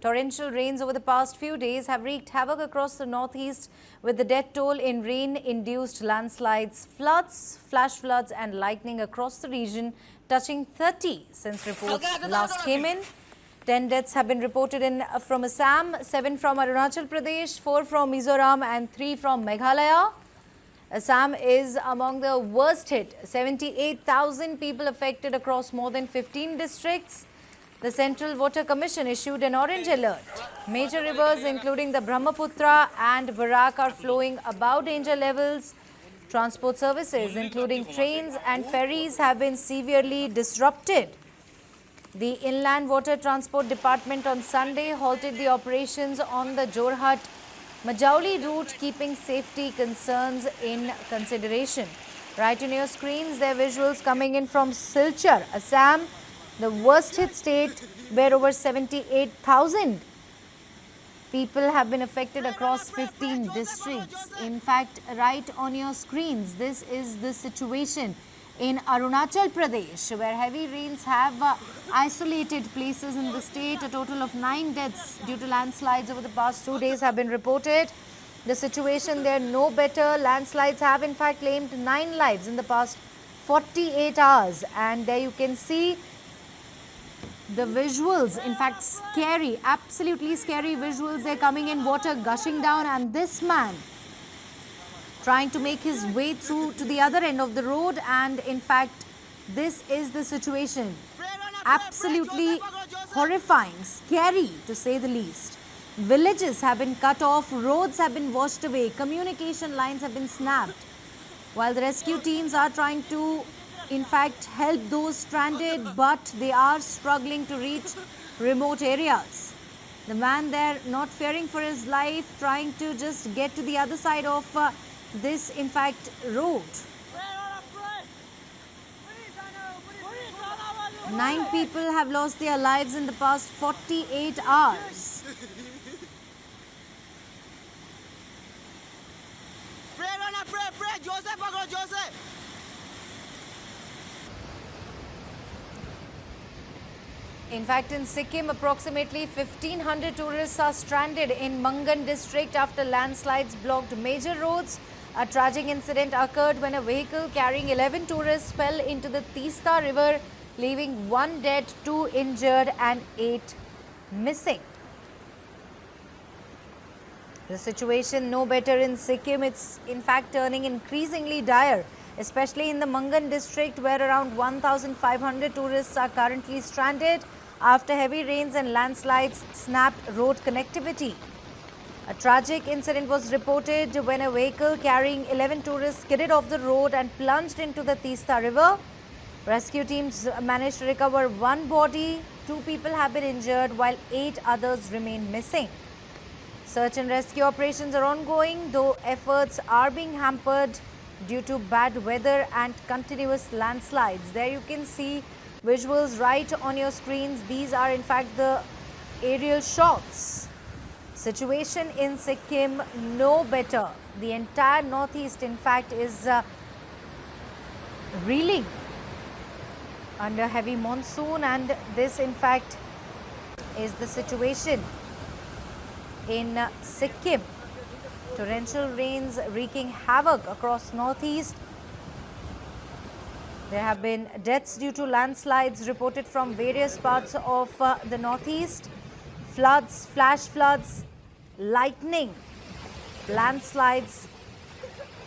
Torrential rains over the past few days have wreaked havoc across the northeast, with the death toll in rain-induced landslides, floods, flash floods and lightning across the region touching 30 since reports last came in. 10 deaths have been reported from Assam, 7 from Arunachal Pradesh, 4 from Mizoram and 3 from Meghalaya. Assam is among the worst hit, 78,000 people affected across more than 15 districts. The Central Water Commission issued an orange alert. Major rivers including the Brahmaputra and Barak are flowing above danger levels. Transport services including trains and ferries have been severely disrupted. The Inland Water Transport Department on Sunday halted the operations on the Jorhat-Majauli route, keeping safety concerns in consideration. Right on your screens, there are visuals coming in from Silchar, Assam, the worst hit state, where over 78,000 people have been affected across 15 districts. In fact, right on your screens, this is the situation in Arunachal Pradesh, where heavy rains have isolated places in the state. A total of 9 deaths due to landslides over the past 2 days have been reported. The situation there no better. Landslides have in fact claimed 9 lives in the past 48 hours. And there you can see the visuals, in fact scary, absolutely scary visuals. They're coming in, water gushing down, and this man trying to make his way through to the other end of the road. And in fact, this is the situation. Absolutely horrifying, scary to say the least. Villages have been cut off, roads have been washed away, communication lines have been snapped, while the rescue teams are trying to in fact help those stranded, but they are struggling to reach remote areas. The man there not fearing for his life, trying to just get to the other side of this in fact road. 9 people have lost their lives in the past 48 hours. In fact, in Sikkim, approximately 1,500 tourists are stranded in Mangan district after landslides blocked major roads. A tragic incident occurred when a vehicle carrying 11 tourists fell into the Teesta River, leaving 1 dead, 2 injured and 8 missing. The situation no better in Sikkim. It's in fact turning increasingly dire, especially in the Mangan district, where around 1,500 tourists are currently stranded after heavy rains and landslides snapped road connectivity. A tragic incident was reported when a vehicle carrying 11 tourists skidded off the road and plunged into the Teesta River. Rescue teams managed to recover 1 body, 2 people have been injured, while 8 others remain missing. Search and rescue operations are ongoing, though efforts are being hampered due to bad weather and continuous landslides. There you can see visuals right on your screens. These are in fact the aerial shots. Situation in Sikkim no better. The entire northeast in fact is reeling under heavy monsoon, and this in fact is the situation in Sikkim. Torrential rains wreaking havoc across northeast. There have been deaths due to landslides reported from various parts of the northeast. Floods, flash floods, lightning, landslides.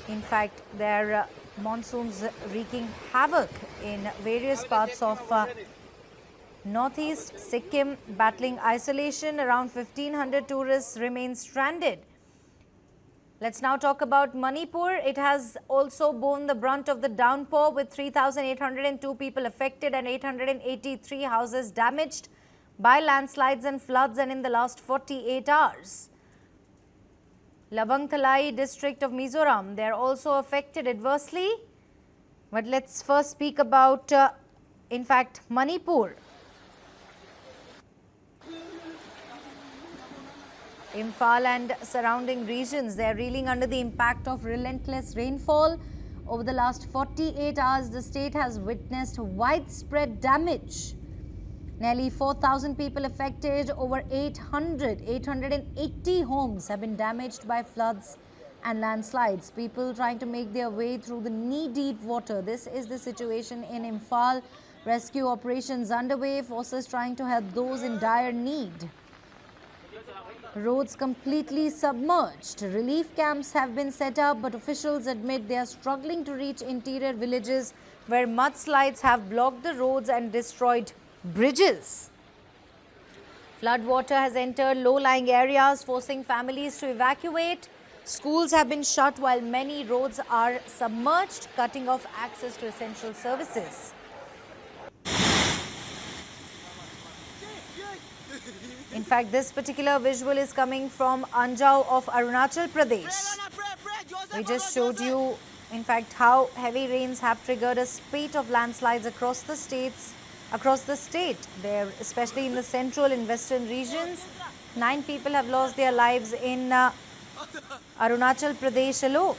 In fact, there are monsoons wreaking havoc in various parts of northeast. Sikkim battling isolation. Around 1,500 tourists remain stranded. Let's now talk about Manipur. It has also borne the brunt of the downpour, with 3,802 people affected and 883 houses damaged by landslides and floods, and in the last 48 hours. Lavangthalai district of Mizoram, they are also affected adversely. But let's first speak about, in fact, Manipur. Imphal and surrounding regions, they are reeling under the impact of relentless rainfall. Over the last 48 hours, the state has witnessed widespread damage. Nearly 4,000 people affected, over 880 homes have been damaged by floods and landslides. People trying to make their way through the knee-deep water. This is the situation in Imphal. Rescue operations underway, forces trying to help those in dire need. Roads completely submerged. Relief camps have been set up, but officials admit they are struggling to reach interior villages where mudslides have blocked the roads and destroyed bridges. Flood water has entered low-lying areas, forcing families to evacuate. Schools have been shut while many roads are submerged, cutting off access to essential services. In fact, this particular visual is coming from Anjao of Arunachal Pradesh. We just showed you, in fact, how heavy rains have triggered a spate of landslides across the state there, especially in the central and western regions. 9 people have lost their lives in Arunachal Pradesh alone.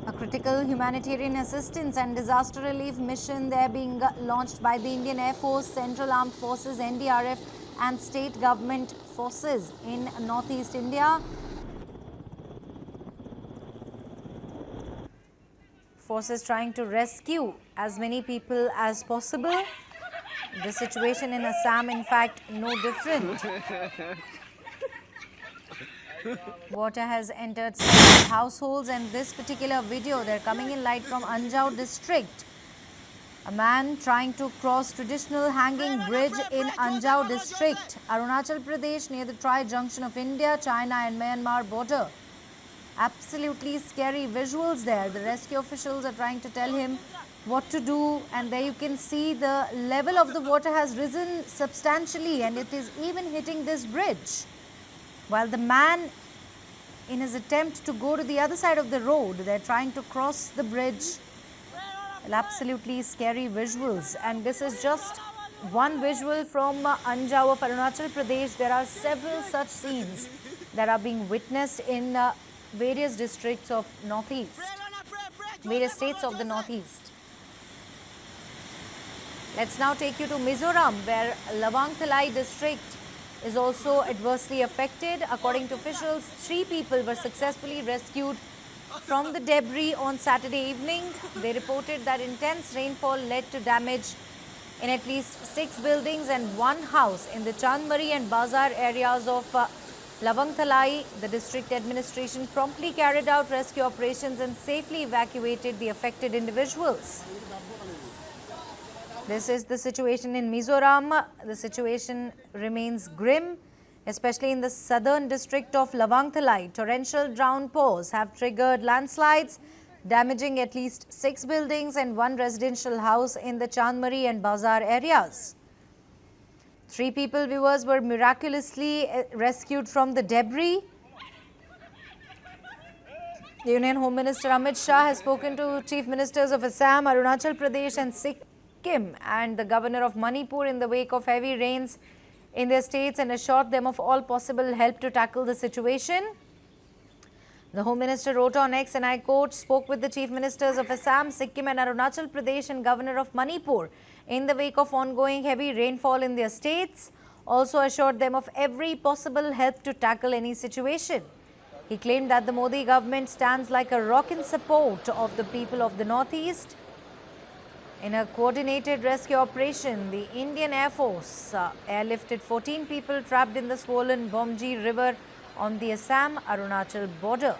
A critical humanitarian assistance and disaster relief mission there being launched by the Indian Air Force, Central Armed Forces, NDRF and state government forces in northeast India. Forces trying to rescue as many people as possible. The situation in Assam, in fact, no different. Water has entered several households, and this particular video, they're coming in light from Anjao district. A man trying to cross traditional hanging bridge in Anjao district, Arunachal Pradesh, near the tri-junction of India, China and Myanmar border. Absolutely scary visuals there. The rescue officials are trying to tell him what to do, and there you can see the level of the water has risen substantially, and it is even hitting this bridge. While the man, in his attempt to go to the other side of the road, they're trying to cross the bridge. Well, absolutely scary visuals. And this is just one visual from Anjao of Arunachal Pradesh. There are several such scenes that are being witnessed in various districts of Northeast, various states of the Northeast. Let's now take you to Mizoram, where Lawang Thalai district is also adversely affected. According to officials, 3 people were successfully rescued from the debris on Saturday evening. They reported that intense rainfall led to damage in at least 6 buildings and 1 house in the Chandmari and Bazar areas of Lawang Thalai. The district administration promptly carried out rescue operations and safely evacuated the affected individuals. This is the situation in Mizoram. The situation remains grim, especially in the southern district of Lawang Thalai. Torrential downpours have triggered landslides, damaging at least 6 buildings and 1 residential house in the Chandmari and Bazar areas. 3 people, viewers, were miraculously rescued from the debris. The Union Home Minister Amit Shah has spoken to Chief Ministers of Assam, Arunachal Pradesh and Sikkim and the Governor of Manipur in the wake of heavy rains in their states and assured them of all possible help to tackle the situation. The Home Minister wrote on X, and I quote, spoke with the Chief Ministers of Assam, Sikkim and Arunachal Pradesh and Governor of Manipur in the wake of ongoing heavy rainfall in their states. Also assured them of every possible help to tackle any situation. He claimed that the Modi government stands like a rock in support of the people of the Northeast. In a coordinated rescue operation, the Indian Air Force airlifted 14 people trapped in the swollen Bomji River on the Assam-Arunachal border.